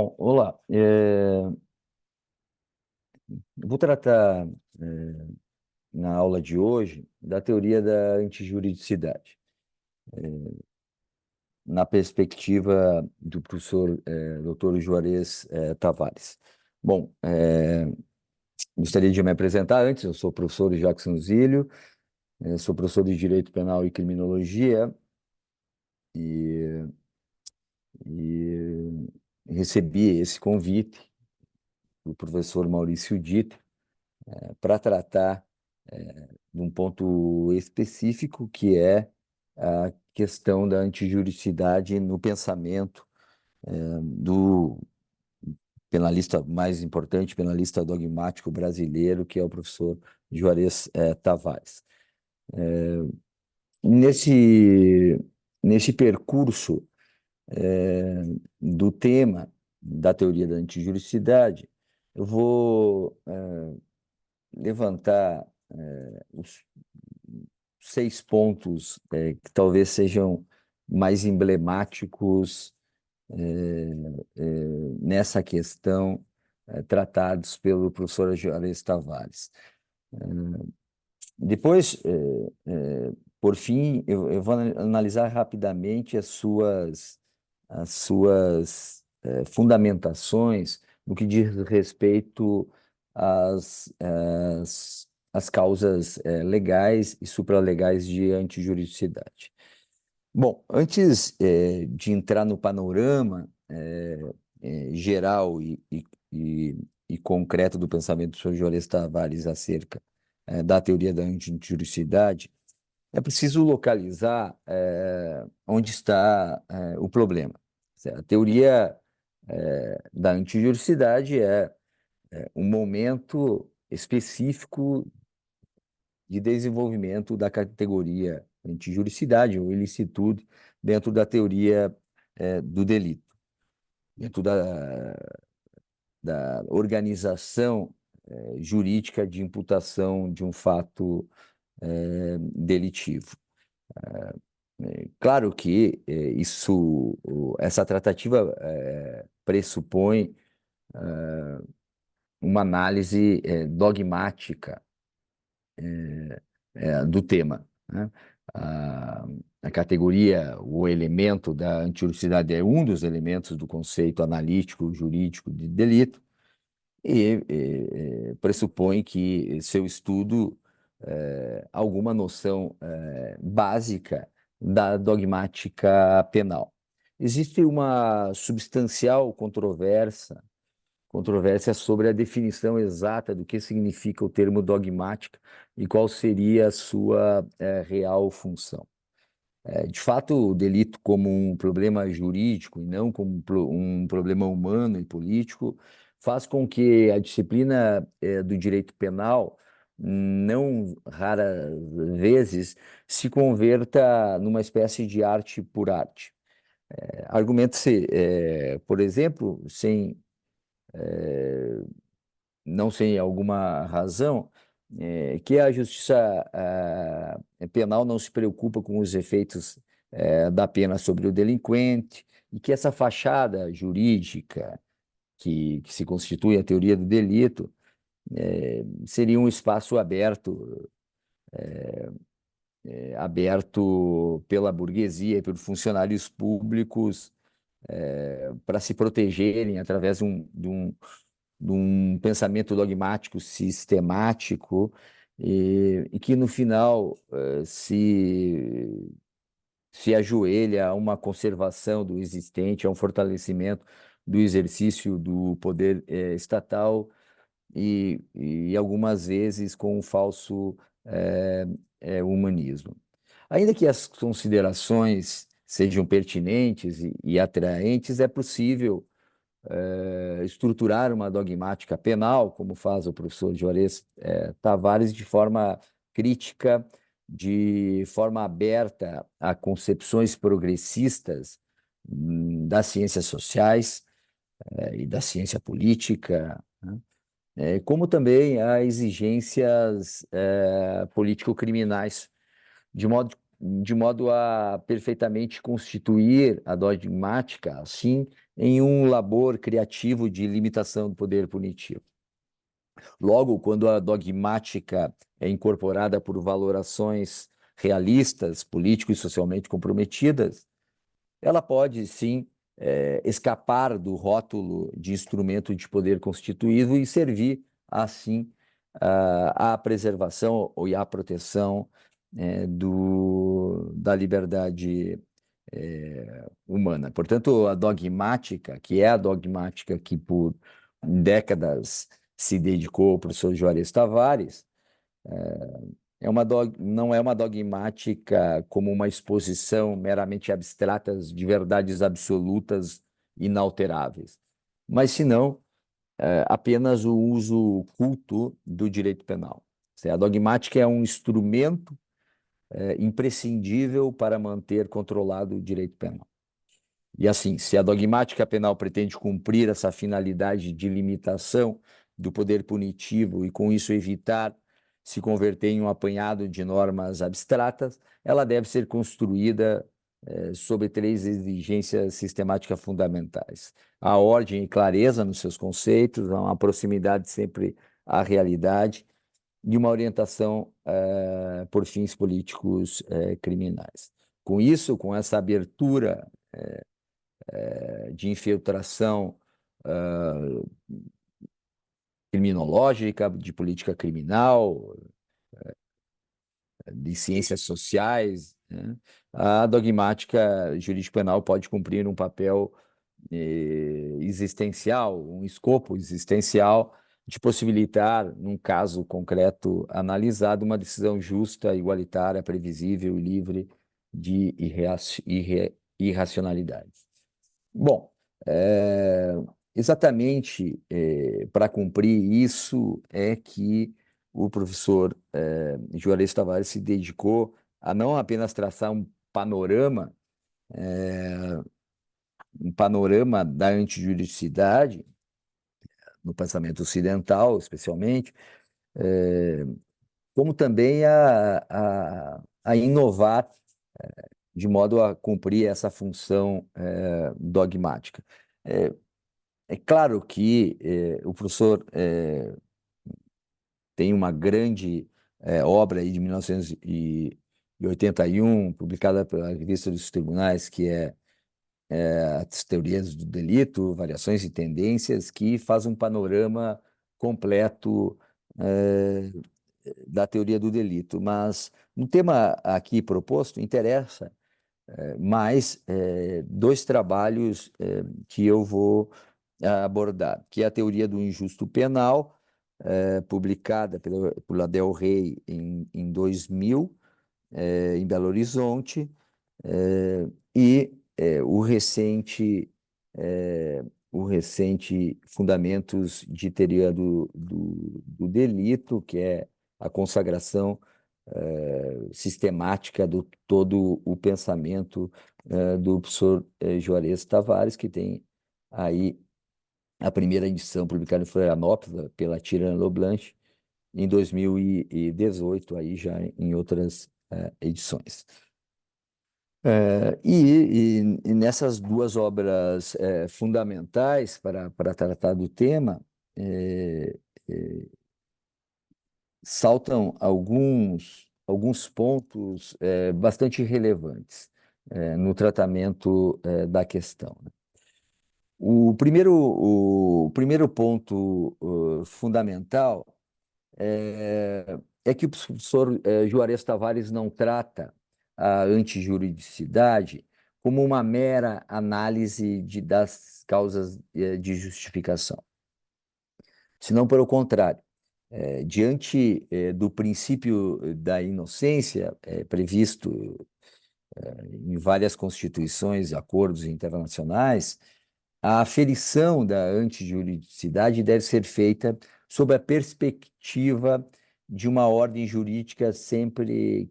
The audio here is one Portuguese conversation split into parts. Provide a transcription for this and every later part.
Bom, olá. Eu vou tratar, na aula de hoje, da teoria da antijuridicidade, na perspectiva do professor Dr. Juarez Tavares. Bom, gostaria de me apresentar antes. Eu sou o professor Jackson Zílio, sou professor de Direito Penal e Criminologia e, e recebi esse convite do professor Maurício Dito para tratar de um ponto específico, que é a questão da antijuridicidade no pensamento do penalista mais importante, penalista dogmático brasileiro, que é o professor Juarez Tavares. Nesse percurso do tema da teoria da antijuridicidade, eu vou levantar os 6 pontos que talvez sejam mais emblemáticos nessa questão, tratados pelo professor Juarez Tavares. Depois, por fim, eu vou analisar rapidamente as suas fundamentações no que diz respeito às causas legais e supralegais de antijuridicidade. Bom, antes de entrar no panorama geral e concreto do pensamento do Sr. Juarez Tavares acerca da teoria da antijuridicidade, é preciso localizar onde está o problema. A teoria da antijuridicidade é um momento específico de desenvolvimento da categoria antijuridicidade ou ilicitude dentro da teoria do delito, dentro da organização jurídica de imputação de um fato delitivo. Claro que essa tratativa pressupõe uma análise dogmática do tema, né? A categoria, o elemento da antijuridicidade é um dos elementos do conceito analítico jurídico de delito e pressupõe que seu estudo alguma noção básica da dogmática penal. Existe uma substancial controvérsia sobre a definição exata do que significa o termo dogmática e qual seria a sua real função. De fato, o delito como um problema jurídico e não como um problema humano e político faz com que a disciplina do direito penal, não raras vezes, se converta numa espécie de arte por arte. Argumenta-se, por exemplo, não sem alguma razão, que a justiça penal não se preocupa com os efeitos da pena sobre o delinquente e que essa fachada jurídica que se constitui a teoria do delito seria um espaço aberto pela burguesia e pelos funcionários públicos para se protegerem através de um pensamento dogmático sistemático e que no final se ajoelha a uma conservação do existente, a um fortalecimento do exercício do poder estatal e algumas vezes com um falso humanismo. Ainda que as considerações sejam pertinentes e atraentes, é possível estruturar uma dogmática penal, como faz o professor Juarez Tavares, de forma crítica, de forma aberta a concepções progressistas das ciências sociais e da ciência política, né? Como também a exigências político-criminais, de modo a perfeitamente constituir a dogmática, assim, em um labor criativo de limitação do poder punitivo. Logo, quando a dogmática é incorporada por valorações realistas, político e socialmente comprometidas, ela pode, sim, escapar do rótulo de instrumento de poder constituído e servir, assim, à preservação e à proteção da liberdade humana. Portanto, a dogmática, que é a dogmática que por décadas se dedicou ao professor Juarez Tavares, não é uma dogmática como uma exposição meramente abstrata de verdades absolutas inalteráveis, mas senão apenas o uso culto do direito penal. A dogmática é um instrumento imprescindível para manter controlado o direito penal. E assim, se a dogmática penal pretende cumprir essa finalidade de limitação do poder punitivo e, com isso, evitar se converter em um apanhado de normas abstratas, ela deve ser construída sobre três exigências sistemáticas fundamentais: a ordem e clareza nos seus conceitos, uma proximidade sempre à realidade e uma orientação por fins políticos criminais. Com isso, com essa abertura de infiltração criminológica, de política criminal, de ciências sociais, né? A dogmática jurídico-penal pode cumprir um papel existencial, um escopo existencial de possibilitar, num caso concreto analisado, uma decisão justa, igualitária, previsível e livre de irracionalidades. Bom, exatamente para cumprir isso é que o professor Juarez Tavares se dedicou a não apenas traçar um panorama da antijuridicidade, no pensamento ocidental, especialmente, como também a inovar de modo a cumprir essa função dogmática. É claro que o professor tem uma grande obra aí de 1981, publicada pela Revista dos Tribunais, que é As Teorias do Delito, Variações e Tendências, que faz um panorama completo da teoria do delito. Mas no tema aqui proposto, interessa mais dois trabalhos que eu vou abordar, que é a teoria do injusto penal, publicada por Del Rey em 2000, em Belo Horizonte, e o recente Fundamentos de Teoria do Delito, que é a consagração sistemática do todo o pensamento do professor Juarez Tavares, que tem aí a primeira edição publicada em Florianópolis pela Tirana Leblanc em 2018, aí já em outras edições. E nessas duas obras fundamentais para tratar do tema, saltam alguns pontos bastante relevantes no tratamento da questão, né? O primeiro ponto fundamental é que o professor Juarez Tavares não trata a antijuridicidade como uma mera análise das causas de justificação, senão pelo contrário. Diante do princípio da inocência previsto em várias constituições e acordos internacionais, a aferição da antijuridicidade deve ser feita sob a perspectiva de uma ordem jurídica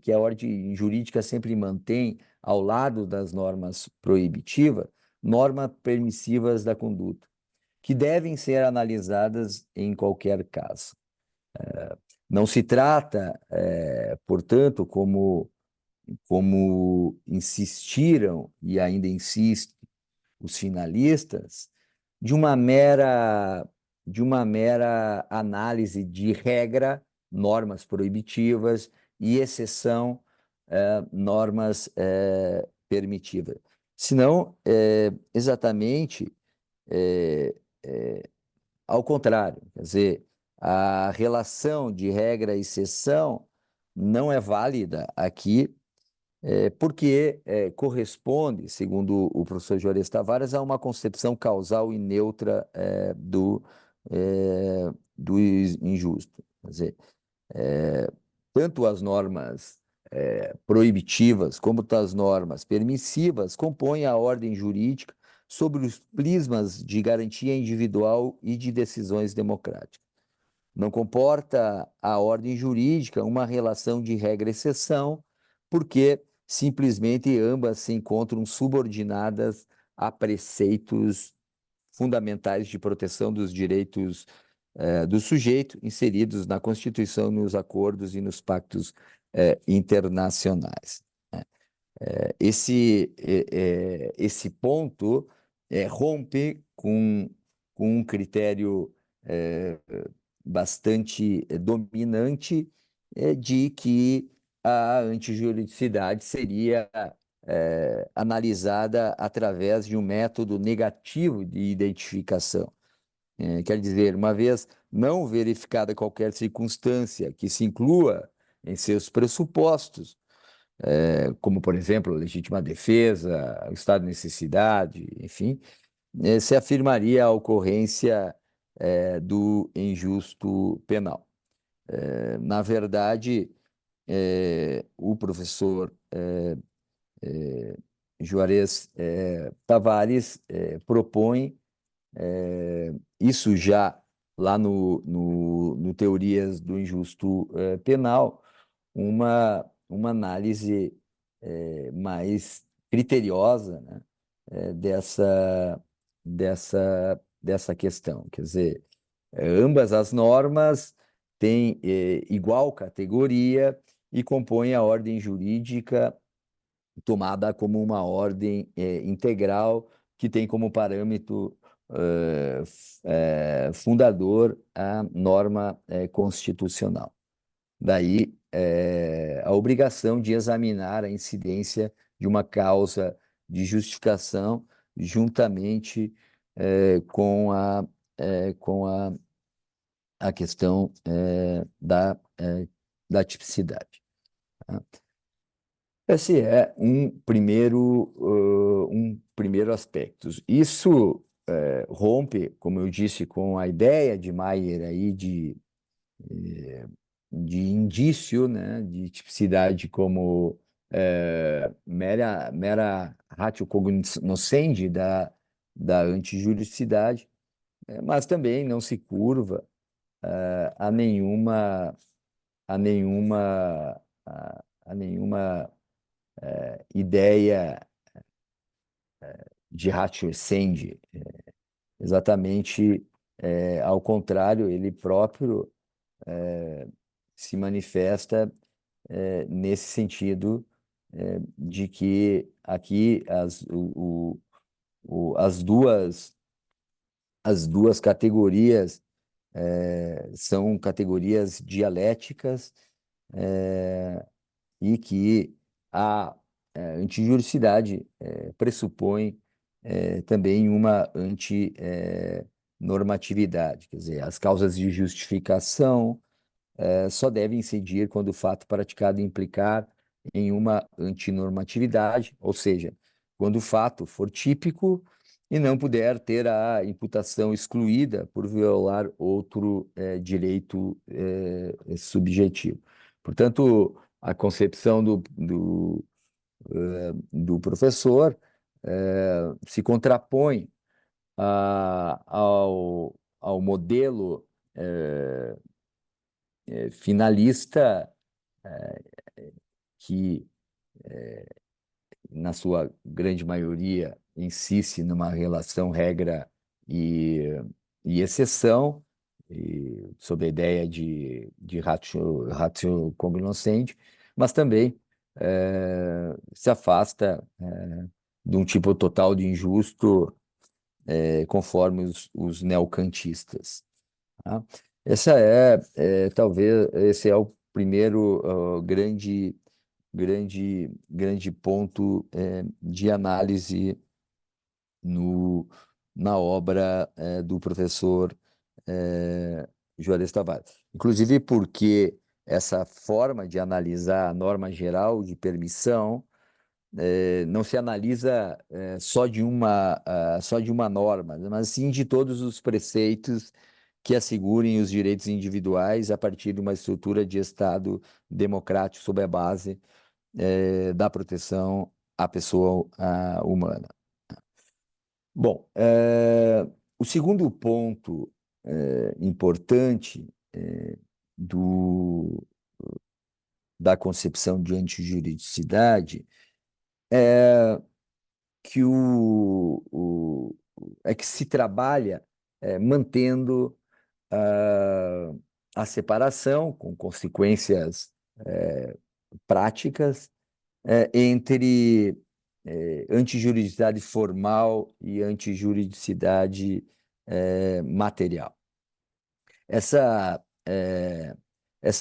que a ordem jurídica sempre mantém ao lado das normas proibitivas, normas permissivas da conduta, que devem ser analisadas em qualquer caso. Não se trata, portanto, como insistiram e ainda insistem os finalistas de uma mera análise de regra, normas proibitivas e exceção, normas permitivas. Senão, exatamente é, ao contrário, quer dizer, a relação de regra e exceção não é válida aqui, porque corresponde, segundo o professor Juarez Tavares, a uma concepção causal e neutra do injusto. Quer dizer, eh, tanto as normas proibitivas como as normas permissivas compõem a ordem jurídica sobre os prismas de garantia individual e de decisões democráticas. Não comporta a ordem jurídica uma relação de regra-exceção, porque simplesmente ambas se encontram subordinadas a preceitos fundamentais de proteção dos direitos do sujeito inseridos na Constituição, nos acordos e nos pactos internacionais. Esse ponto rompe com um critério bastante dominante de que a antijuridicidade seria analisada através de um método negativo de identificação. Quer dizer, uma vez não verificada qualquer circunstância que se inclua em seus pressupostos, como, por exemplo, legítima defesa, o estado de necessidade, enfim, se afirmaria a ocorrência do injusto penal. Na verdade, o professor Juarez Tavares propõe isso já lá no Teorias do Injusto Penal, uma análise mais criteriosa, né, dessa questão. Quer dizer, ambas as normas têm igual categoria e compõem a ordem jurídica tomada como uma ordem integral que tem como parâmetro fundador a norma constitucional. Daí a obrigação de examinar a incidência de uma causa de justificação juntamente com a questão da tipicidade. Tá? Esse é um primeiro aspecto. Isso rompe, como eu disse, com a ideia de Maier aí de indício, né, de tipicidade como mera ratio cognoscendi da antijuridicidade, mas também não se curva a nenhuma a nenhuma a nenhuma ideia de ratio essendi. Exatamente ao contrário, ele próprio se manifesta nesse sentido de que aqui as duas categorias são categorias dialéticas e que a antijuridicidade pressupõe também uma antinormatividade, quer dizer, as causas de justificação só devem incidir quando o fato praticado implicar em uma antinormatividade, ou seja, quando o fato for típico e não puder ter a imputação excluída por violar outro direito subjetivo. Portanto, a concepção do professor se contrapõe ao modelo finalista que, na sua grande maioria, insiste numa relação regra e exceção, sob a ideia de ratio cognoscendi, mas também se afasta de um tipo total de injusto, conforme os neocantistas. Tá? Talvez, esse é o primeiro grande ponto de análise no, na obra do professor Juarez Tavares. Inclusive porque essa forma de analisar a norma geral de permissão não se analisa só de uma norma, mas sim de todos os preceitos que assegurem os direitos individuais a partir de uma estrutura de Estado democrático sob a base da proteção à pessoa humana. Bom, o segundo ponto importante do, da concepção de antijuridicidade é que é que se trabalha mantendo a separação, com consequências práticas, entre antijuridicidade formal e antijuridicidade material. Essa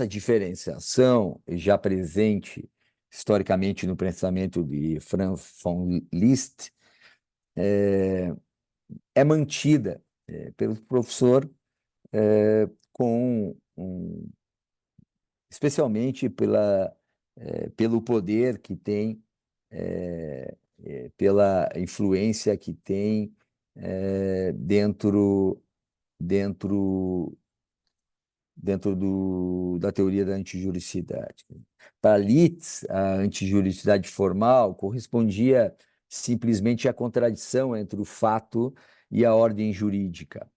diferenciação, já presente historicamente no pensamento de Franz von Liszt, é mantida pelo professor especialmente pelo poder que tem, pela influência que tem dentro da teoria da antijuridicidade. Para Litz, a antijuridicidade formal correspondia simplesmente à contradição entre o fato e a ordem jurídica,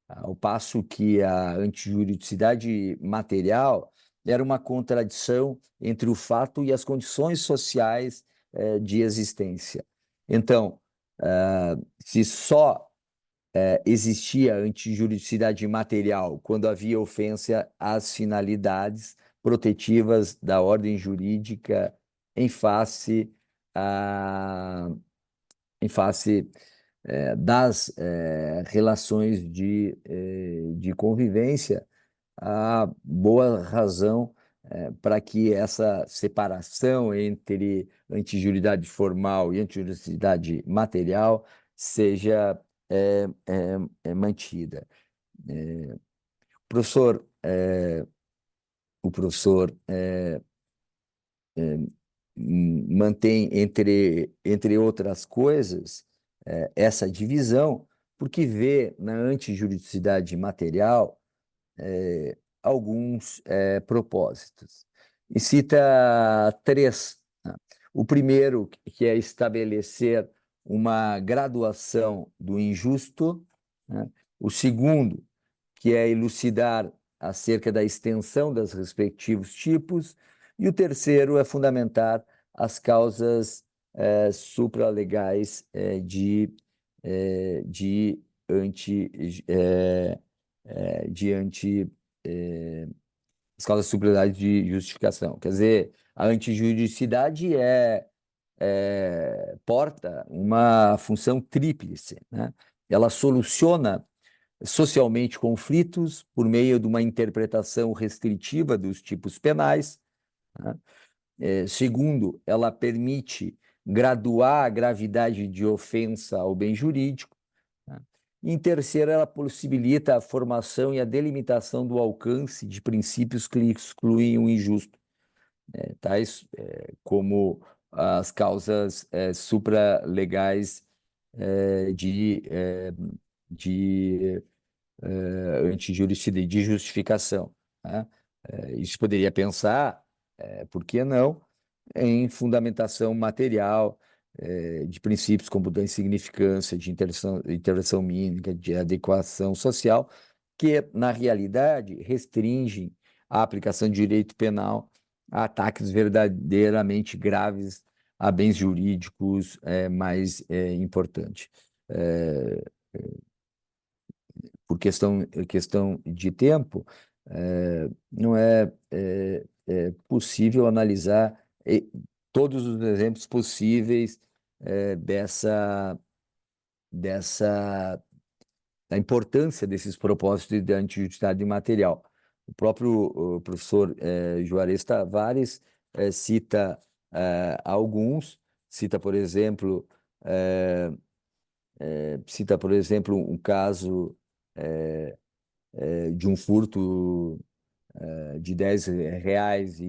ao passo que a antijuridicidade material era uma contradição entre o fato e as condições sociais de existência. Então, se só existia antijuridicidade material quando havia ofensa às finalidades protetivas da ordem jurídica em face, a, em face das relações de convivência, há boa razão para que essa separação entre antijuridicidade formal e antijuridicidade material seja mantida. Professor, o professor mantém, entre outras coisas, essa divisão, porque vê na antijuridicidade material alguns propósitos. E cita três. Né? O primeiro, que é estabelecer uma graduação do injusto. Né? O segundo, que é elucidar acerca da extensão dos respectivos tipos. E o terceiro é fundamentar as causas supralegais diante as causas supralegais de justificação. Quer dizer, a antijuridicidade porta uma função tríplice, né? Ela soluciona socialmente conflitos por meio de uma interpretação restritiva dos tipos penais, né? Segundo, ela permite graduar a gravidade de ofensa ao bem jurídico, né? E, em terceiro, ela possibilita a formação e a delimitação do alcance de princípios que excluem o injusto, tais como as causas supralegais de antijuridicidade, de justificação, né? Isso poderia pensar, por que não, em fundamentação material de princípios como da insignificância, de intervenção mínima, de adequação social, que, na realidade, restringem a aplicação de direito penal a ataques verdadeiramente graves a bens jurídicos mais importantes. Por questão de tempo, não é possível analisar todos os exemplos possíveis dessa, dessa da importância desses propósitos de antijusticialidade material. O próprio professor Juarez Tavares cita alguns, cita, por exemplo, eh, um caso de um furto de R$ 10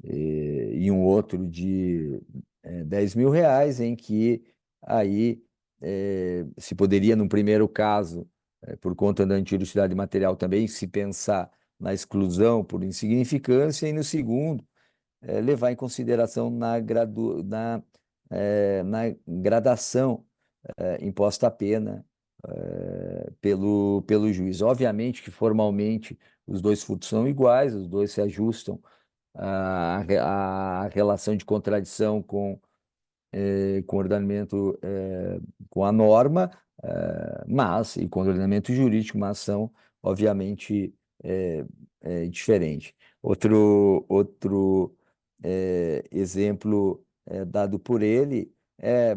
e um outro de R$ 10.000, em que aí se poderia, num primeiro caso, por conta da antirusticidade material também, se pensar na exclusão por insignificância, e no segundo, levar em consideração na gradação imposta à pena pelo juiz. Obviamente que formalmente os dois furtos são iguais, os dois se ajustam à relação de contradição com o ordenamento, com a norma, e com o ordenamento jurídico, mas são, obviamente, diferentes. Outro exemplo dado por ele é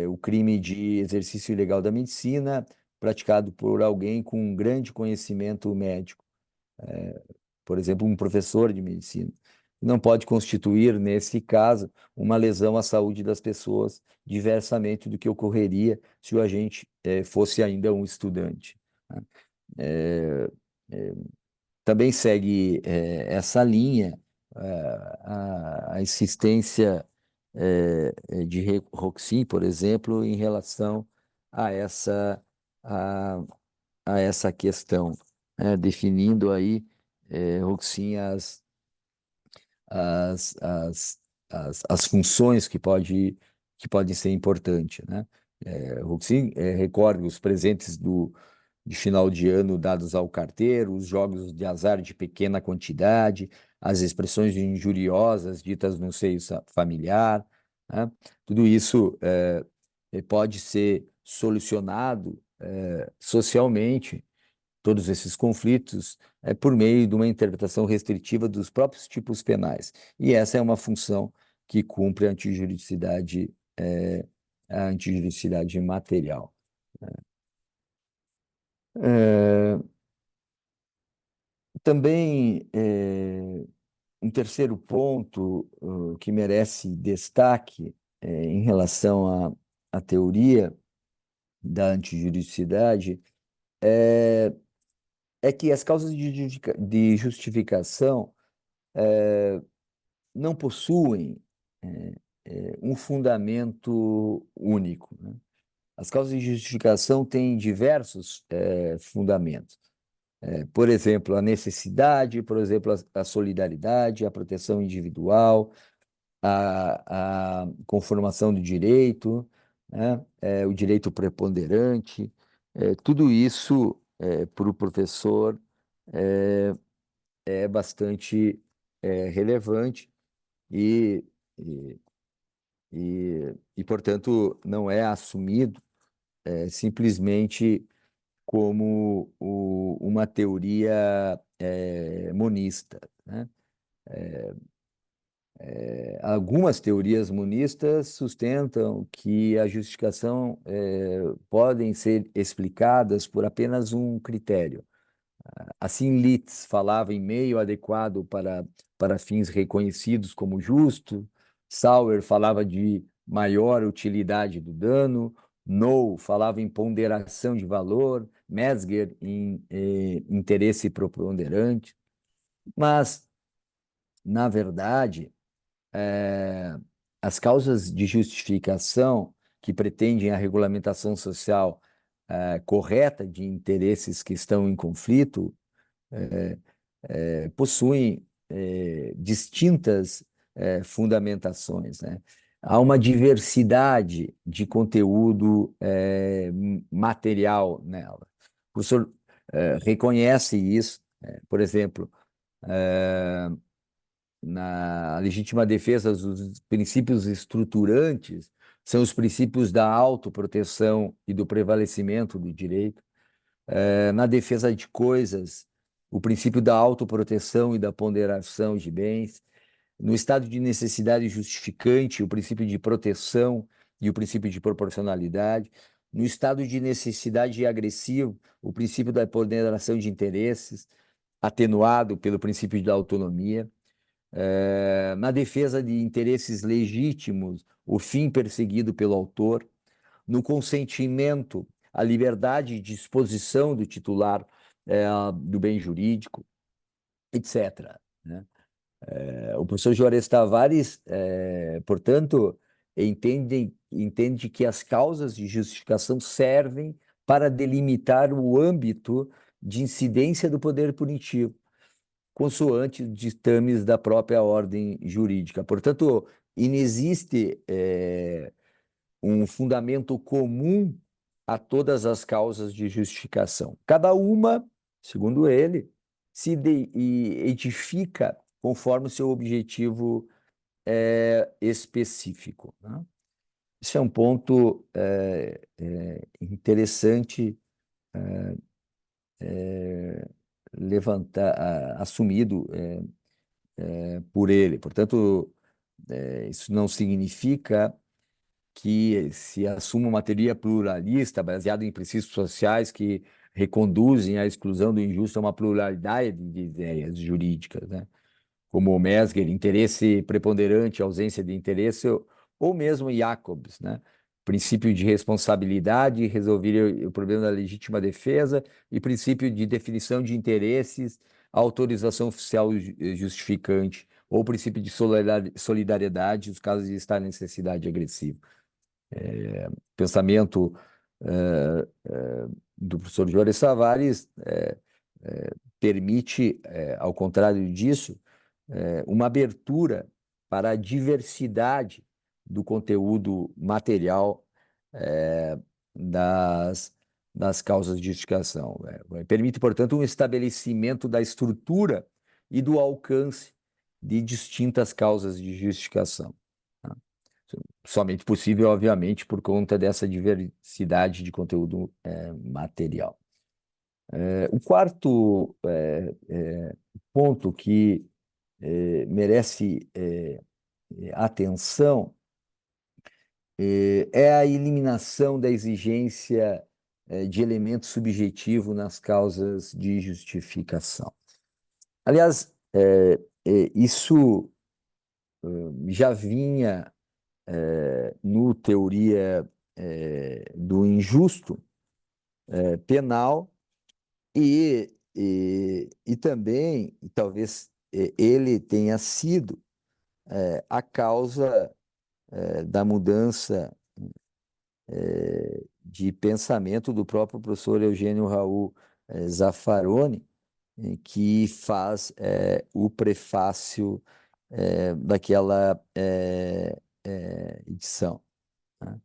o crime de exercício ilegal da medicina praticado por alguém com um grande conhecimento médico, por exemplo, um professor de medicina. Não pode constituir, nesse caso, uma lesão à saúde das pessoas, diversamente do que ocorreria se o agente fosse ainda um estudante, né? Eh, eh, Também segue essa linha a insistência de Roxin, por exemplo, em relação a a, a essa questão, definindo aí, Roxin, as, as, as funções que podem ser importantes, né? Roxin recorda os presentes de final de ano dados ao carteiro, os jogos de azar de pequena quantidade, as expressões injuriosas ditas no seio familiar, né? Tudo isso pode ser solucionado socialmente, todos esses conflitos, por meio de uma interpretação restritiva dos próprios tipos penais. E essa é uma função que cumpre a antijuridicidade material. É, Também um terceiro ponto que merece destaque em relação à teoria da antijuridicidade é que as causas de justificação não possuem um fundamento único, né? As causas de justificação têm diversos fundamentos. Por exemplo, a necessidade, por exemplo, a solidariedade, a proteção individual, a conformação do direito, né? O direito preponderante, tudo isso, para o professor, é bastante relevante e, e, portanto, não é assumido simplesmente como uma teoria monista, né? Algumas teorias monistas sustentam que a justificação podem ser explicadas por apenas um critério. Assim, Litz falava em meio adequado para fins reconhecidos como justo, Sauer falava de maior utilidade do dano, Noll falava em ponderação de valor, Metzger em interesse preponderante, mas, na verdade, as causas de justificação que pretendem a regulamentação social correta de interesses que estão em conflito possuem distintas fundamentações, né? Há uma diversidade de conteúdo material nela. O professor reconhece isso, por exemplo, na legítima defesa, os princípios estruturantes são os princípios da autoproteção e do prevalecimento do direito. Na defesa de coisas, o princípio da autoproteção e da ponderação de bens. No estado de necessidade justificante, o princípio de proteção e o princípio de proporcionalidade. No estado de necessidade agressivo, o princípio da ponderação de interesses, atenuado pelo princípio da autonomia. Na defesa de interesses legítimos, o fim perseguido pelo autor. No consentimento, a liberdade de disposição do titular do bem jurídico, etc., né? O professor Juarez Tavares, portanto, entende que as causas de justificação servem para delimitar o âmbito de incidência do poder punitivo, consoante ditames da própria ordem jurídica. Portanto, inexiste um fundamento comum a todas as causas de justificação. Cada uma, segundo ele, se edifica conforme o seu objetivo específico, né? Esse é um ponto interessante assumido por ele. Portanto, isso não significa que se assuma uma teoria pluralista baseada em princípios sociais que reconduzem à exclusão do injusto a uma pluralidade de ideias jurídicas, né? Como o Mesger, interesse preponderante, ausência de interesse, ou mesmo Jacobs, né? Princípio de responsabilidade, resolver o problema da legítima defesa, e princípio de definição de interesses, autorização oficial justificante, ou princípio de solidariedade, nos casos de estar em necessidade agressiva. Pensamento do professor Juarez Tavares permite, ao contrário disso, uma abertura para a diversidade do conteúdo material das causas de justificação. Permite, portanto, um estabelecimento da estrutura e do alcance de distintas causas de justificação. Somente possível, obviamente, por conta dessa diversidade de conteúdo material. O quarto ponto que merece atenção é a eliminação da exigência de elemento subjetivo nas causas de justificação. Aliás, isso já vinha no teoria do injusto penal e também, talvez ele tenha sido a causa da mudança de pensamento do próprio professor Eugênio Raul Zaffaroni, que faz o prefácio daquela edição, né?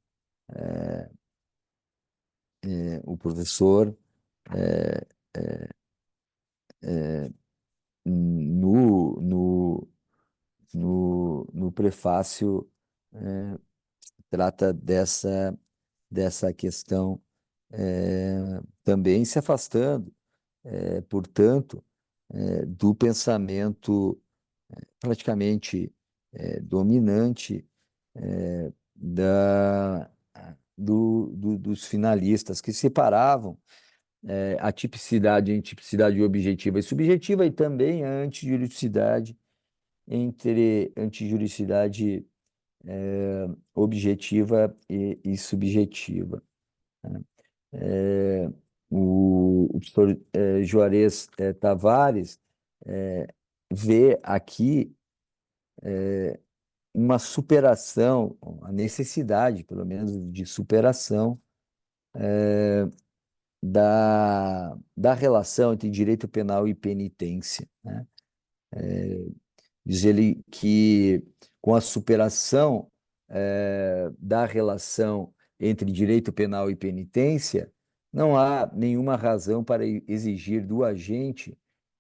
O professor, no prefácio, trata dessa questão, também se afastando, portanto, do pensamento praticamente dominante dos finalistas, que separavam a tipicidade em tipicidade objetiva e subjetiva, e também a antijuridicidade entre antijuridicidade objetiva e subjetiva, né? O professor Juarez Tavares vê aqui uma superação, a necessidade, pelo menos, de superação da relação entre direito penal e penitência, né? Diz ele que, com a superação da relação entre direito penal e penitência, não há nenhuma razão para exigir do agente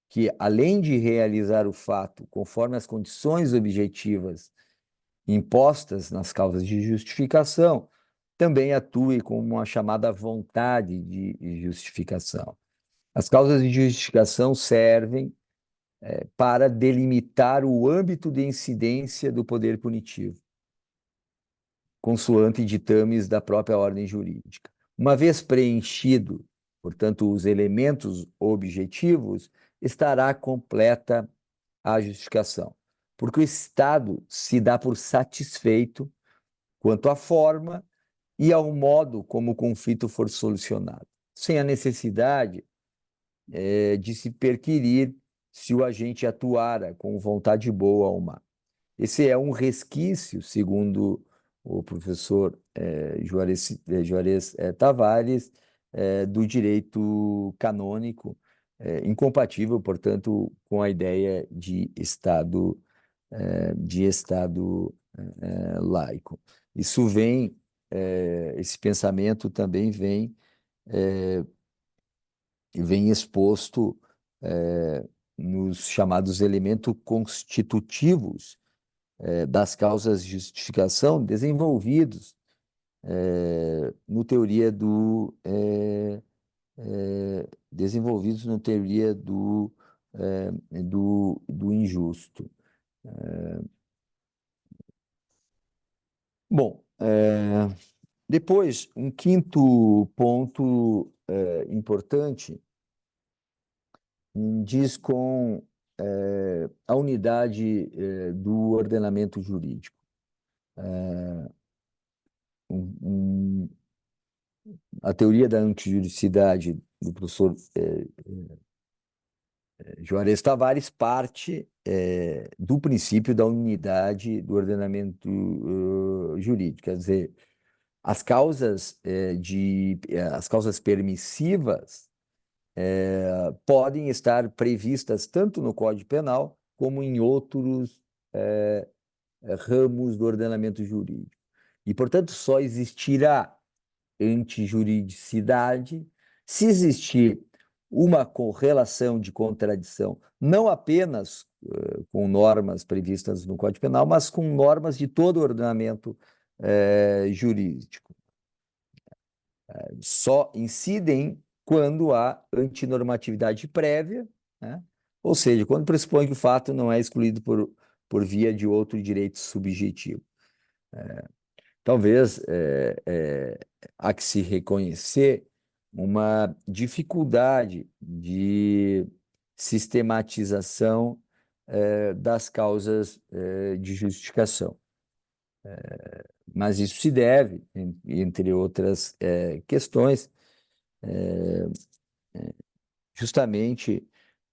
que, além de realizar o fato conforme as condições objetivas impostas nas causas de justificação, também atue com uma chamada vontade de justificação. As causas de justificação servem para delimitar o âmbito de incidência do poder punitivo. consoante ditames da própria ordem jurídica. Uma vez preenchido, portanto, os elementos objetivos, estará completa a justificação, porque o Estado se dá por satisfeito quanto à forma e ao modo como o conflito for solucionado, sem a necessidade de se perquirir se o agente atuara com vontade boa ou má. Esse é um resquício, segundo o professor Juarez Tavares, do direito canônico, incompatível, portanto, com a ideia de Estado laico. Isso vem, esse pensamento também vem exposto nos chamados elementos constitutivos das causas de justificação desenvolvidos no teoria desenvolvidos na teoria do injusto. Bom, depois, um quinto ponto importante diz com a unidade do ordenamento jurídico. A teoria da antijuridicidade do professor Juarez Tavares parte do princípio da unidade do ordenamento jurídico, quer dizer, as causas as causas permissivas podem estar previstas tanto no Código Penal como em outros ramos do ordenamento jurídico. E, portanto, só existirá antijuridicidade se existir uma correlação de contradição, não apenas com normas previstas no Código Penal, mas com normas de todo o ordenamento jurídico. Só incidem quando há antinormatividade prévia, né? Ou seja, quando pressupõe que o fato não é excluído por via de outro direito subjetivo. Talvez há que se reconhecer uma dificuldade de sistematização das causas de justificação. Mas isso se deve, entre outras questões, justamente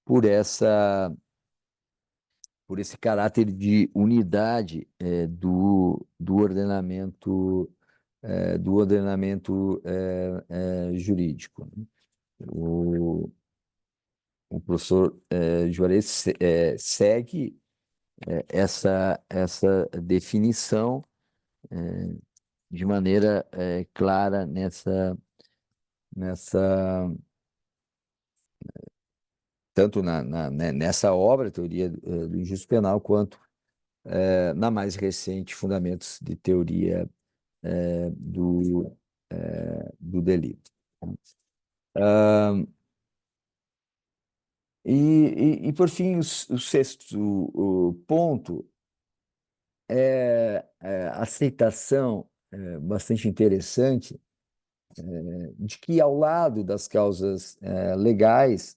por esse caráter de unidade do ordenamento jurídico. O professor Juarez segue essa definição de maneira clara tanto nessa obra, Teoria do Injusto Penal, quanto na mais recente, Fundamentos de Teoria do Delito. E, por fim, o sexto ponto é a aceitação bastante interessante de que, ao lado das causas legais,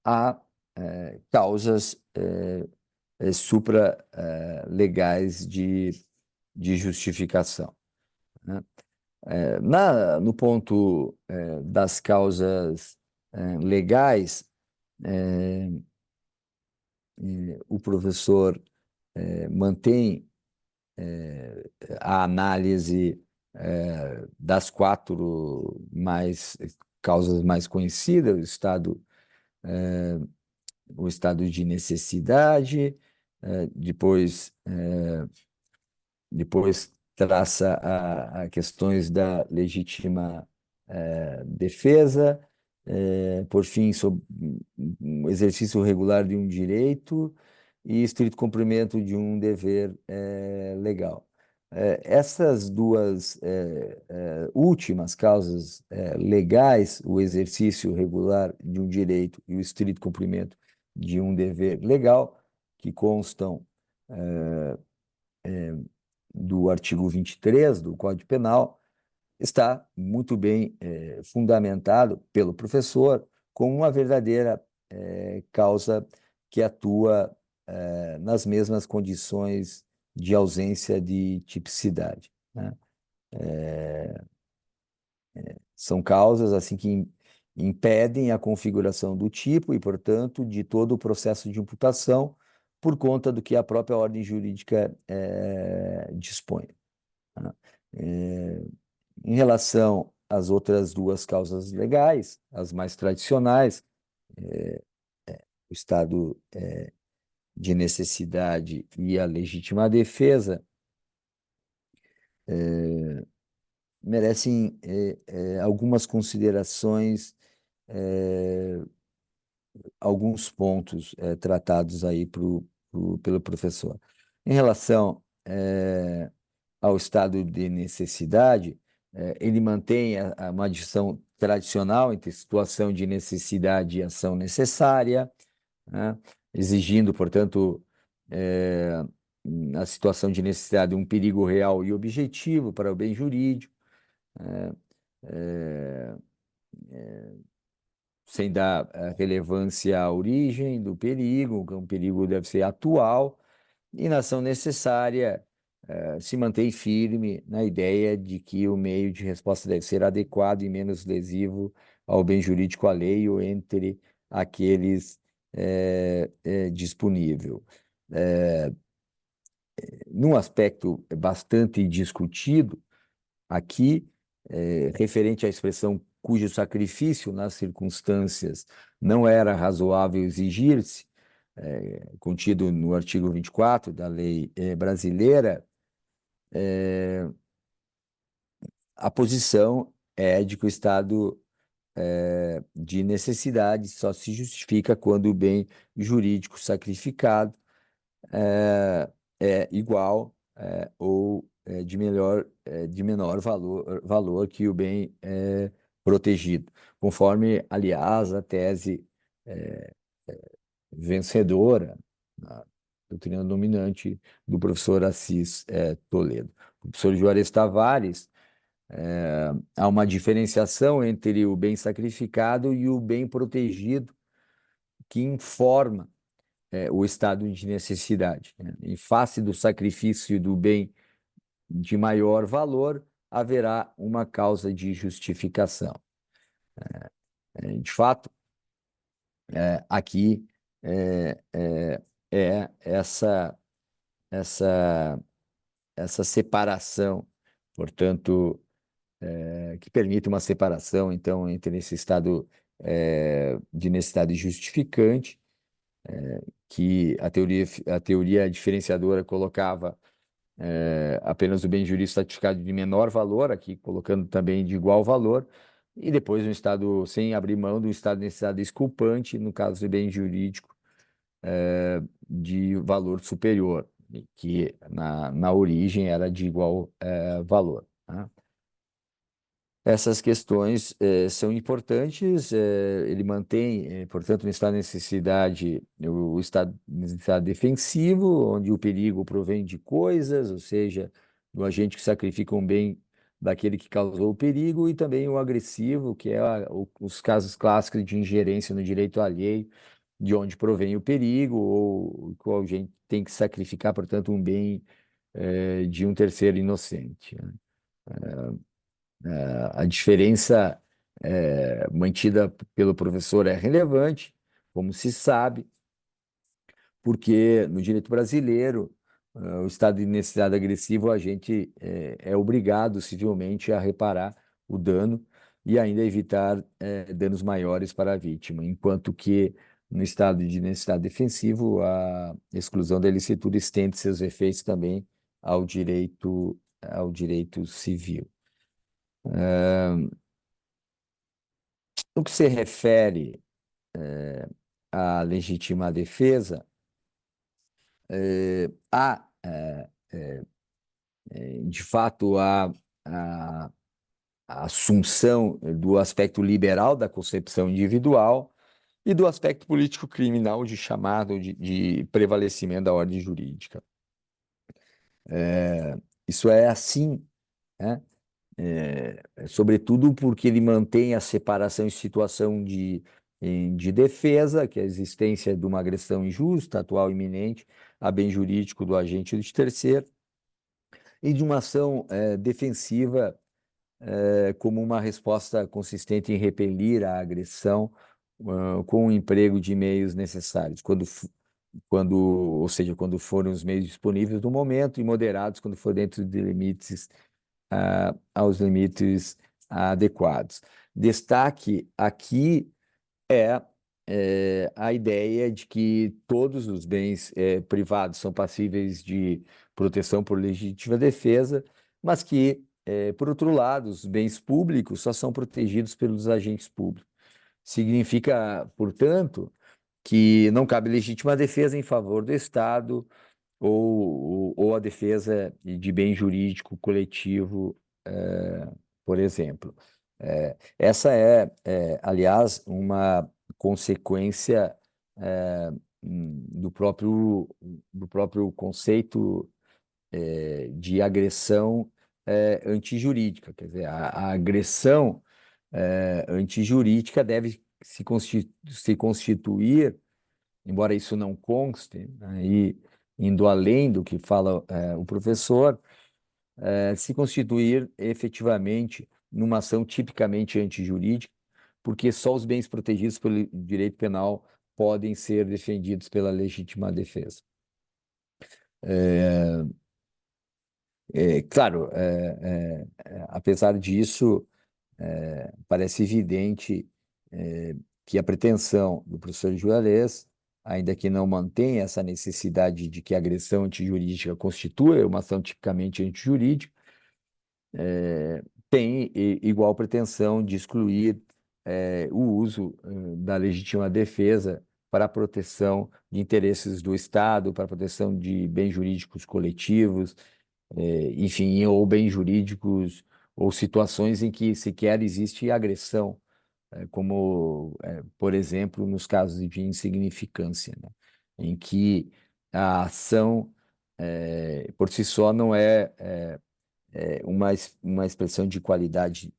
há causas supra-legais de justificação, né? No ponto das causas legais, o professor mantém a análise das quatro causas mais conhecidas: o estado de necessidade, depois traça a questões da legítima defesa, por fim, sobre um exercício regular de um direito e estrito cumprimento de um dever legal. Essas duas últimas causas legais, o exercício regular de um direito e o estrito cumprimento de um dever legal, que constam do artigo 23 do Código Penal está muito bem fundamentado pelo professor como uma verdadeira causa que atua nas mesmas condições de ausência de tipicidade, né? São causas assim que impedem a configuração do tipo e, portanto, de todo o processo de imputação por conta do que a própria ordem jurídica dispõe, né? Eh, Em relação às outras duas causas legais, as mais tradicionais, o estado de necessidade e a legítima defesa, merecem algumas considerações, alguns pontos tratados aí pelo professor. Em relação ao estado de necessidade, ele mantém uma distinção tradicional entre situação de necessidade e ação necessária, né? Exigindo, portanto, na situação de necessidade, um perigo real e objetivo para o bem jurídico, né? Eh, Sem dar relevância à origem do perigo, que um perigo deve ser atual, e na ação necessária, se mantém firme na ideia de que o meio de resposta deve ser adequado e menos lesivo ao bem jurídico alheio entre aqueles disponível. Num aspecto bastante discutido aqui, referente à expressão cujo sacrifício nas circunstâncias não era razoável exigir-se, contido no artigo 24 da lei brasileira, a posição é de que o estado de necessidade só se justifica quando o bem jurídico sacrificado é igual ou de menor valor que o bem protegido, conforme, aliás, a tese vencedora na doutrina dominante do professor Assis Toledo. O professor Juarez Tavares, há uma diferenciação entre o bem sacrificado e o bem protegido que informa o estado de necessidade, né? Em face do sacrifício do bem de maior valor, haverá uma causa de justificação. De fato, aqui é essa, essa separação, portanto, que permite uma separação, então, entre esse estado de necessidade justificante, que a teoria diferenciadora colocava apenas o bem jurídico certificado de menor valor, aqui colocando também de igual valor, e depois um estado sem abrir mão do estado de necessidade desculpante, no caso do bem jurídico, de valor superior, que na origem era de igual valor, tá? Essas questões são importantes, ele mantém, portanto, no estado de necessidade, o estado de necessidade defensivo, onde o perigo provém de coisas, ou seja, do agente que sacrifica um bem daquele que causou o perigo, e também o agressivo, que é os casos clássicos de ingerência no direito alheio, de onde provém o perigo, ou que o agente tem que sacrificar, portanto, um bem de um terceiro inocente, né? A diferença mantida pelo professor é relevante, como se sabe, porque no direito brasileiro, o estado de necessidade agressivo, a gente é obrigado civilmente a reparar o dano e ainda evitar danos maiores para a vítima, enquanto que no estado de necessidade defensivo, a exclusão da licitude estende seus efeitos também ao direito civil. No que se refere à legítima defesa, há, de fato, a assunção do aspecto liberal da concepção individual e do aspecto político-criminal de chamado de prevalecimento da ordem jurídica. Isso é assim, né? Sobretudo porque ele mantém a separação em situação de defesa, que é a existência de uma agressão injusta, atual e iminente, a bem jurídico do agente de terceiro, e de uma ação defensiva como uma resposta consistente em repelir a agressão com o emprego de meios necessários, ou seja, quando forem os meios disponíveis no momento e moderados quando for dentro de limites aos limites adequados. Destaque aqui a ideia de que todos os bens privados são passíveis de proteção por legítima defesa, mas que, por outro lado, os bens públicos só são protegidos pelos agentes públicos. Significa, portanto, que não cabe legítima defesa em favor do Estado ou a defesa de bem jurídico coletivo, por exemplo. Essa aliás, uma consequência do próprio conceito de agressão antijurídica. Quer dizer, a agressão antijurídica deve se constituir, embora isso não conste, aí indo além do que fala o professor, se constituir efetivamente numa ação tipicamente antijurídica, porque só os bens protegidos pelo direito penal podem ser defendidos pela legítima defesa. Claro, apesar disso, parece evidente que a pretensão do professor Juarez, ainda que não mantenha essa necessidade de que a agressão antijurídica constitua uma ação tipicamente antijurídica, tem igual pretensão de excluir o uso da legítima defesa para a proteção de interesses do Estado, para a proteção de bens jurídicos coletivos, enfim, ou bens jurídicos, ou situações em que sequer existe agressão, como, por exemplo, nos casos de insignificância, né, em que a ação, por si só, não uma expressão de qualidade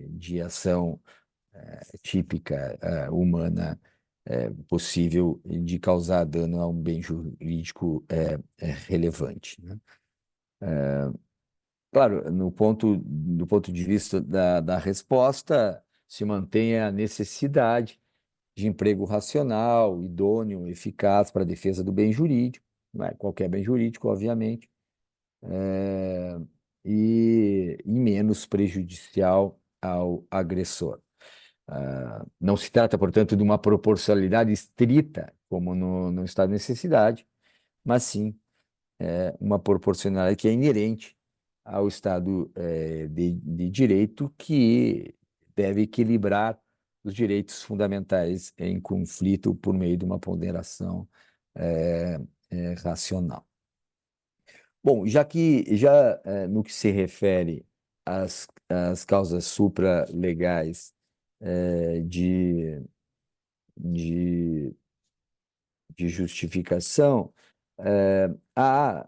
de ação típica humana possível de causar dano a um bem jurídico relevante, né? Claro, do ponto de vista da resposta, se mantém a necessidade de emprego racional, idôneo, eficaz para a defesa do bem jurídico, não é qualquer bem jurídico, obviamente, é, e menos prejudicial ao agressor. Não se trata, portanto, de uma proporcionalidade estrita, como no estado de necessidade, mas sim uma proporcionalidade que é inerente ao Estado de Direito, que deve equilibrar os direitos fundamentais em conflito por meio de uma ponderação racional. Bom, no que se refere às causas supralegais de, de, de justificação, há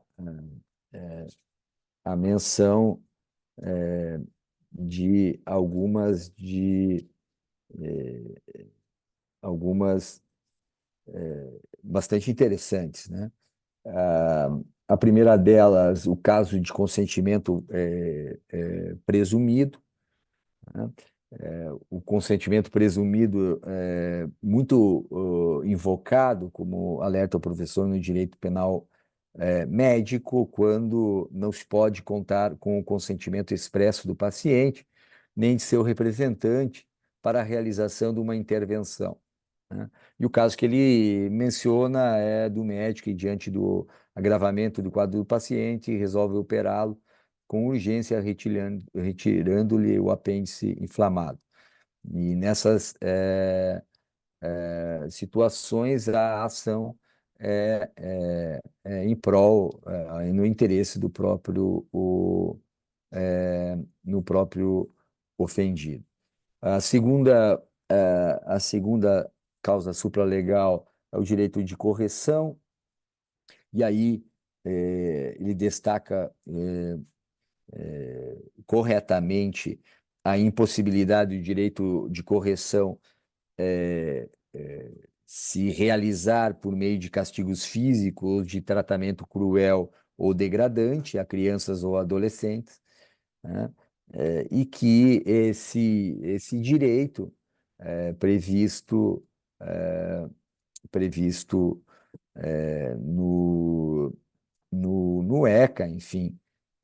a menção de algumas bastante interessantes, né? A primeira delas, o caso de consentimento presumido, né? O consentimento presumido é muito invocado, como alerta o professor no direito penal médico, quando não se pode contar com o consentimento expresso do paciente, nem de seu representante, para a realização de uma intervenção, né? E o caso que ele menciona é do médico que, diante do agravamento do quadro do paciente, resolve operá-lo com urgência, retirando-lhe o apêndice inflamado. E nessas situações, a ação em prol, no interesse do próprio, no próprio ofendido. A segunda causa supralegal é o direito de correção, e aí ele destaca corretamente a impossibilidade do direito de correção eh, eh, se realizar por meio de castigos físicos ou de tratamento cruel ou degradante a crianças ou adolescentes, né? E que esse direito previsto, previsto no ECA, enfim,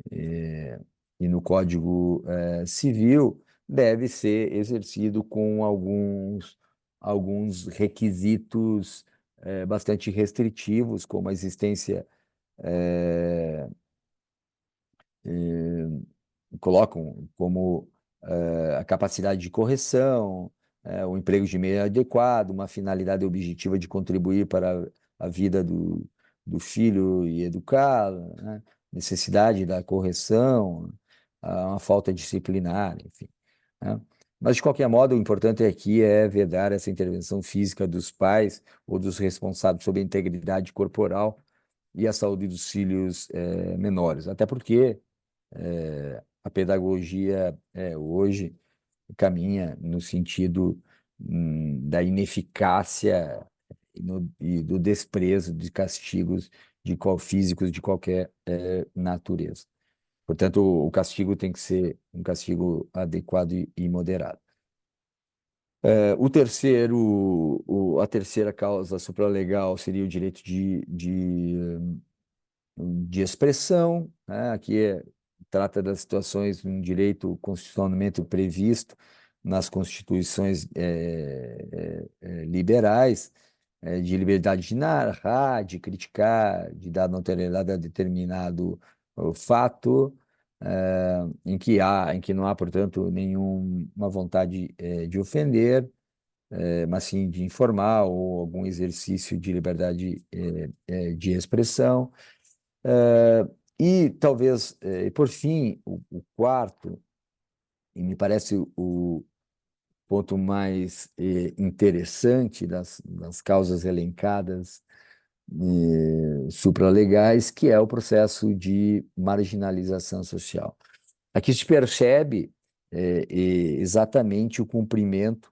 eh, e no Código Civil, deve ser exercido com alguns requisitos bastante restritivos, como a existência eh, eh, colocam como a capacidade de correção, o emprego de meio adequado, uma finalidade objetiva de contribuir para a vida do filho e educá-lo, né? Necessidade da correção, uma falta disciplinar, enfim, né? Mas, de qualquer modo, o importante aqui é vedar essa intervenção física dos pais ou dos responsáveis sobre a integridade corporal e a saúde dos filhos menores. Até porque a pedagogia hoje caminha no sentido da ineficácia e do desprezo de castigos físicos de qualquer natureza. Portanto, o castigo tem que ser um castigo adequado e moderado. A terceira causa supralegal seria o direito de expressão, né? Aqui trata das situações de um direito constitucionalmente previsto nas constituições liberais, de liberdade de narrar, de criticar, de dar notoriedade a determinado fato, em que não há, portanto, nenhuma vontade de ofender, mas sim de informar ou algum exercício de liberdade de expressão. E talvez, por fim, o quarto, e me parece o ponto mais interessante das causas elencadas supralegais, que é o processo de marginalização social. Aqui se percebe exatamente o cumprimento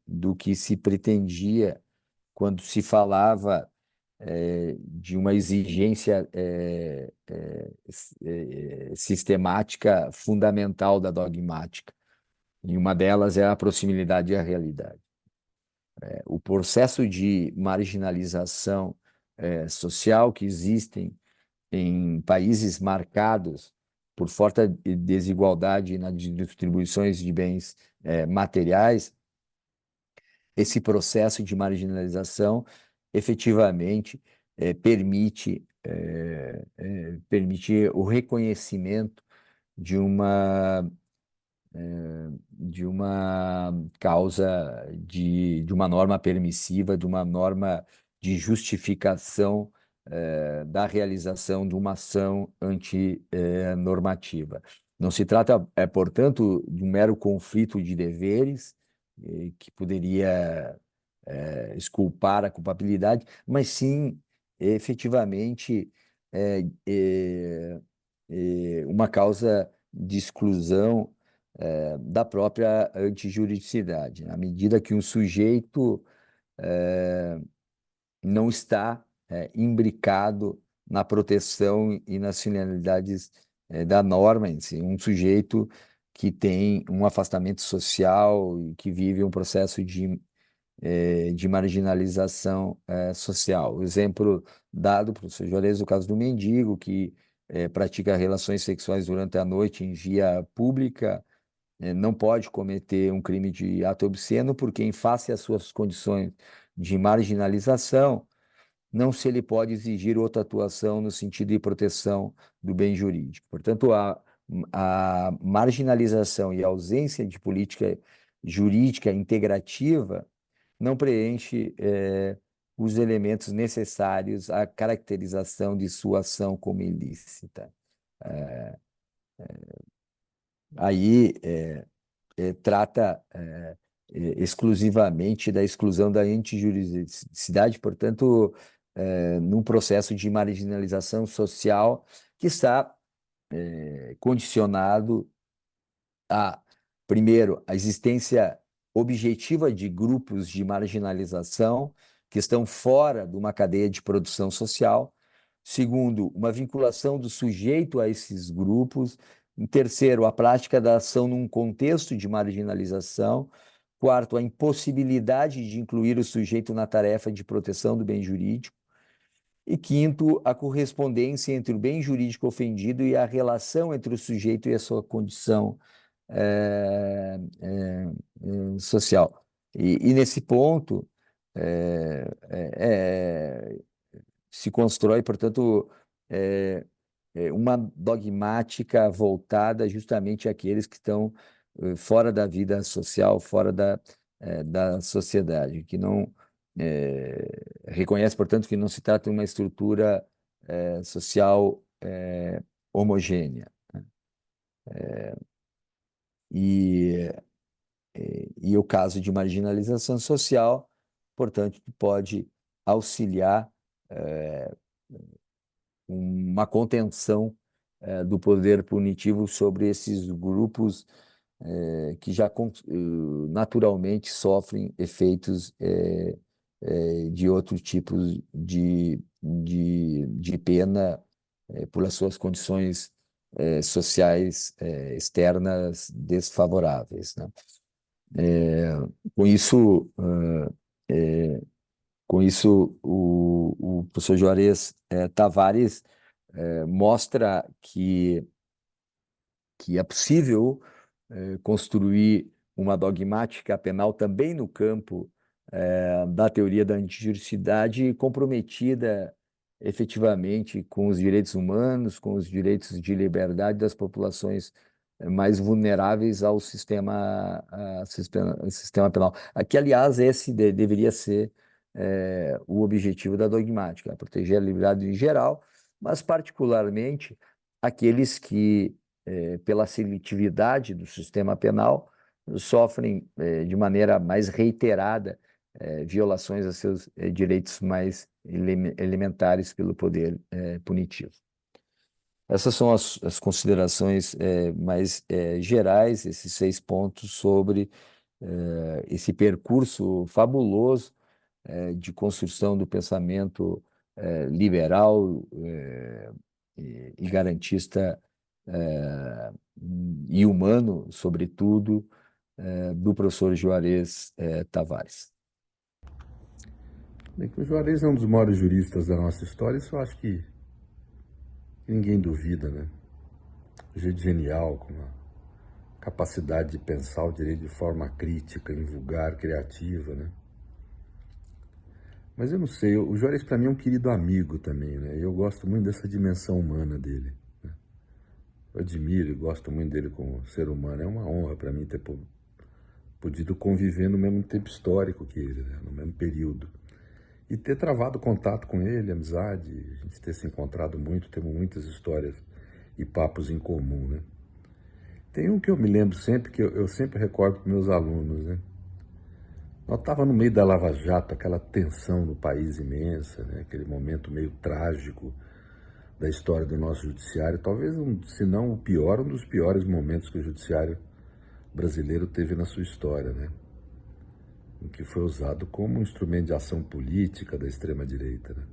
do que se pretendia quando se falava de uma exigência sistemática fundamental da dogmática. E uma delas é a proximidade à realidade. O processo de marginalização social que existem em países marcados por forte desigualdade nas distribuições de bens materiais, esse processo de marginalização efetivamente permite o reconhecimento de uma causa, de uma norma permissiva, de uma norma de justificação da realização de uma ação antinormativa. Não se trata, portanto, de um mero conflito de deveres, que poderia exculpar a culpabilidade, mas sim, efetivamente, uma causa de exclusão da própria antijuridicidade, à medida que um sujeito não está imbricado na proteção e nas finalidades da norma em si, um sujeito que tem um afastamento social e que vive um processo de marginalização social. O exemplo dado para o professor Juarez, o caso do mendigo, que pratica relações sexuais durante a noite em via pública, não pode cometer um crime de ato obsceno, porque, em face às suas condições de marginalização, não se lhe pode exigir outra atuação no sentido de proteção do bem jurídico. Portanto, a marginalização e a ausência de política jurídica integrativa não preenche os elementos necessários à caracterização de sua ação como ilícita. Aí trata exclusivamente da exclusão da antijuridicidade, portanto, num processo de marginalização social que está condicionado a, primeiro, a existência objetiva de grupos de marginalização que estão fora de uma cadeia de produção social. Segundo, uma vinculação do sujeito a esses grupos. Em terceiro, a prática da ação num contexto de marginalização. Quarto, a impossibilidade de incluir o sujeito na tarefa de proteção do bem jurídico. E quinto, a correspondência entre o bem jurídico ofendido e a relação entre o sujeito e a sua condição social. E nesse ponto se constrói, portanto, uma dogmática voltada justamente àqueles que estão fora da vida social, fora da sociedade, que não reconhece, portanto, que não se trata de uma estrutura social homogênea. E, e o caso de marginalização social, portanto, pode auxiliar uma contenção do poder punitivo sobre esses grupos que já naturalmente sofrem efeitos de outro tipo de pena pelas suas condições sociais externas desfavoráveis, né? Com isso, o professor Juarez Tavares mostra que é possível construir uma dogmática penal também no campo da teoria da antijuridicidade comprometida efetivamente com os direitos humanos, com os direitos de liberdade das populações mais vulneráveis ao sistema penal. Aqui, aliás, esse deveria ser o objetivo da dogmática, proteger a liberdade em geral, mas particularmente aqueles que, pela seletividade do sistema penal, sofrem de maneira mais reiterada violações a seus direitos mais elementares pelo poder punitivo. Essas são as considerações mais gerais, esses 6 pontos sobre esse percurso fabuloso de construção do pensamento liberal e garantista e humano, sobretudo, do professor Juarez Tavares. Bem, que o Juarez é um dos maiores juristas da nossa história, isso eu acho que ninguém duvida, né? Um jeito genial, com uma capacidade de pensar o direito de forma crítica, invulgar, criativa, né? Mas eu não sei, o Juarez para mim é um querido amigo também, né? Eu gosto muito dessa dimensão humana dele, né? Eu admiro e gosto muito dele como ser humano. É uma honra para mim ter podido conviver no mesmo tempo histórico que ele, né? No mesmo período. E ter travado contato com ele, amizade, a gente ter se encontrado muito, temos muitas histórias e papos em comum, né? Tem um que eu me lembro sempre, que eu sempre recordo para meus alunos, né? Nós estávamos no meio da Lava Jato, aquela tensão no país imensa, né? Aquele momento meio trágico da história do nosso judiciário, talvez, se não o pior, um dos piores momentos que o judiciário brasileiro teve na sua história, né? Em que foi usado como um instrumento de ação política da extrema-direita, né?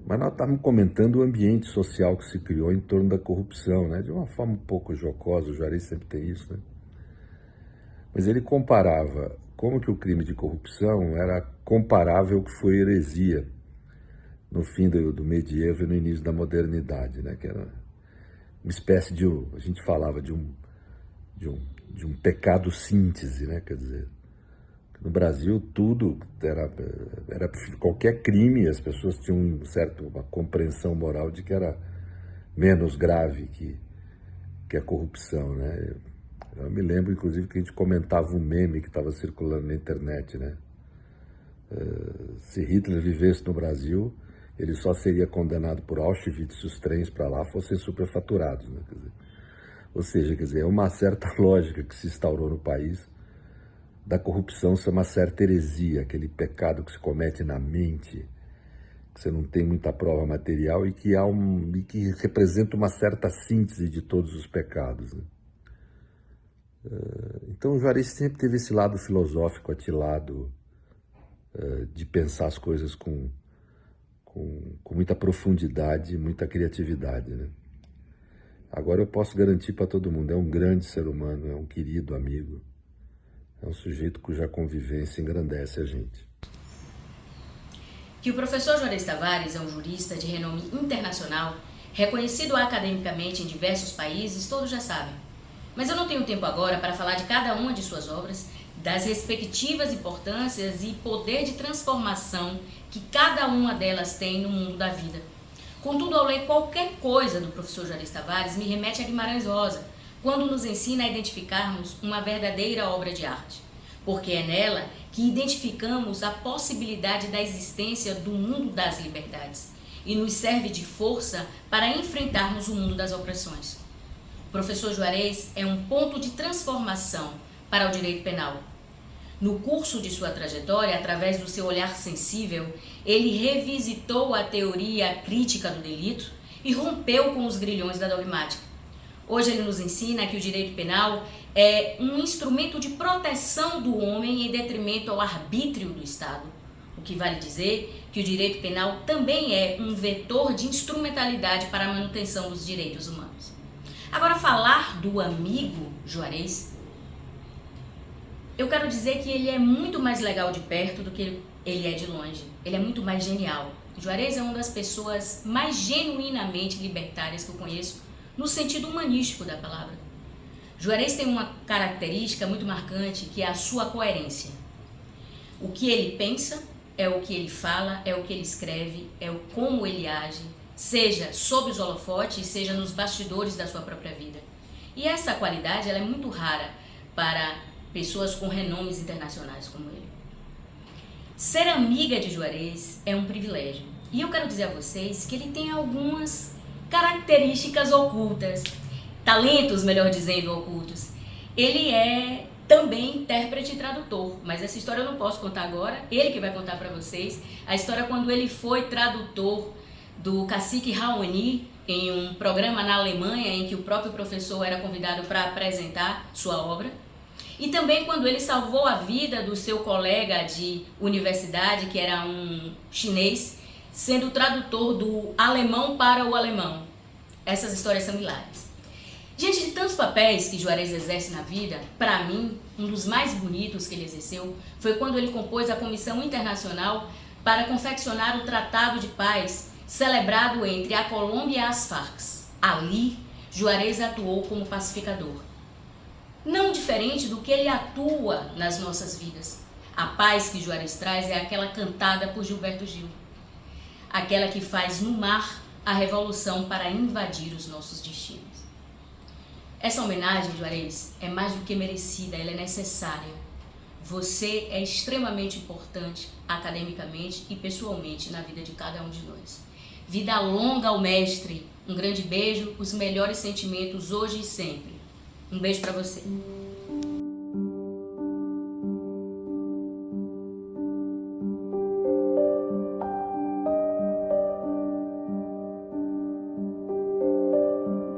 Mas nós estávamos comentando o ambiente social que se criou em torno da corrupção, né? De uma forma um pouco jocosa, o Juarez sempre tem isso, né? Mas ele comparava como que o crime de corrupção era comparável ao que foi heresia no fim do medievo e no início da modernidade, né? Que era uma espécie de, a gente falava de um pecado síntese, né? Quer dizer, no Brasil tudo era qualquer crime, as pessoas tinham uma compreensão moral de que era menos grave que a corrupção, né? Eu me lembro, inclusive, que a gente comentava um meme que estava circulando na internet, né? Se Hitler vivesse no Brasil, ele só seria condenado por Auschwitz se os trens para lá fossem superfaturados, né? Quer dizer, ou seja, quer dizer, é uma certa lógica que se instaurou no país da corrupção ser uma certa heresia, aquele pecado que se comete na mente que você não tem muita prova material e que e que representa uma certa síntese de todos os pecados, né? Então o Juarez sempre teve esse lado filosófico atilado, de pensar as coisas com muita profundidade e muita criatividade, né? Agora eu posso garantir para todo mundo, é um grande ser humano, é um querido amigo, é um sujeito cuja convivência engrandece a gente. Que o professor Juarez Tavares é um jurista de renome internacional, reconhecido academicamente em diversos países, todos já sabem. Mas eu não tenho tempo agora para falar de cada uma de suas obras, das respectivas importâncias e poder de transformação que cada uma delas tem no mundo da vida. Contudo, ao ler qualquer coisa do professor Juarez Tavares, me remete a Guimarães Rosa, quando nos ensina a identificarmos uma verdadeira obra de arte. Porque é nela que identificamos a possibilidade da existência do mundo das liberdades e nos serve de força para enfrentarmos o mundo das opressões. O professor Juarez é um ponto de transformação para o direito penal. No curso de sua trajetória, através do seu olhar sensível, ele revisitou a teoria crítica do delito e rompeu com os grilhões da dogmática. Hoje ele nos ensina que o direito penal é um instrumento de proteção do homem em detrimento ao arbítrio do Estado. O que vale dizer que o direito penal também é um vetor de instrumentalidade para a manutenção dos direitos humanos. Agora, falar do amigo Juarez, eu quero dizer que ele é muito mais legal de perto do que ele é de longe. Ele é muito mais genial. Juarez é uma das pessoas mais genuinamente libertárias que eu conheço, no sentido humanístico da palavra. Juarez tem uma característica muito marcante, que é a sua coerência. O que ele pensa é o que ele fala, é o que ele escreve, é o como ele age, seja sob os holofotes, seja nos bastidores da sua própria vida. E essa qualidade ela é muito rara para pessoas com renomes internacionais como ele. Ser amiga de Juarez é um privilégio. E eu quero dizer a vocês que ele tem algumas características ocultas, talentos, melhor dizendo, ocultos. Ele é também intérprete e tradutor, mas essa história eu não posso contar agora, ele que vai contar para vocês. A história quando ele foi tradutor do cacique Raoni em um programa na Alemanha em que o próprio professor era convidado para apresentar sua obra. E também quando ele salvou a vida do seu colega de universidade, que era um chinês, sendo tradutor do alemão para o alemão. Essas histórias são hilárias. Diante de tantos papéis que Juarez exerce na vida, para mim, um dos mais bonitos que ele exerceu foi quando ele compôs a Comissão Internacional para confeccionar o Tratado de Paz celebrado entre a Colômbia e as Farc. Ali, Juarez atuou como pacificador. Não diferente do que ele atua nas nossas vidas. A paz que Juarez traz é aquela cantada por Gilberto Gil. Aquela que faz no mar a revolução para invadir os nossos destinos. Essa homenagem, Juarez, é mais do que merecida, ela é necessária. Você é extremamente importante academicamente e pessoalmente na vida de cada um de nós. Vida longa ao mestre. Um grande beijo, os melhores sentimentos hoje e sempre. Um beijo para você.